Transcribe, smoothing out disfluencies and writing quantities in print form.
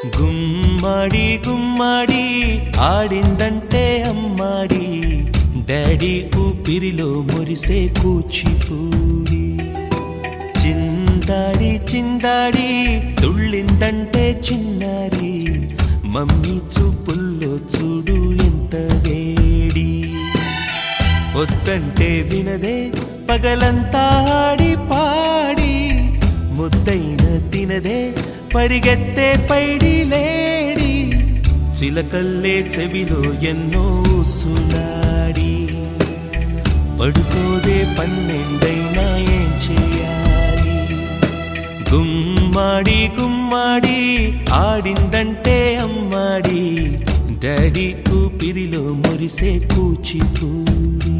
గుమ్మడి గుమ్మడి ఆడిందంటే అమ్మాడి, daddy ఊపిరిలో మురిసే కూచిపూడి. చిందాడి చిందాడి తుళ్ళిందంటే చిన్నారి, మమ్మీ చూపుల్లో చూడు ఎంత వేడి. వద్దంటే వినదే పగలంతా ఆడి పాడి, ముద్దైన తినదే పరిగెత్తే పైడి లేడి. చిలకల్లే చెవిలో ఎన్నో సులాడి, పడుకోదే పన్నెండైనా ఏం చేయాలి. గుమ్మాడి గుమ్మాడి ఆడిందంటే అమ్మాడి, డాడీ ఊపిరిలో మురిసే కూచిపూడి.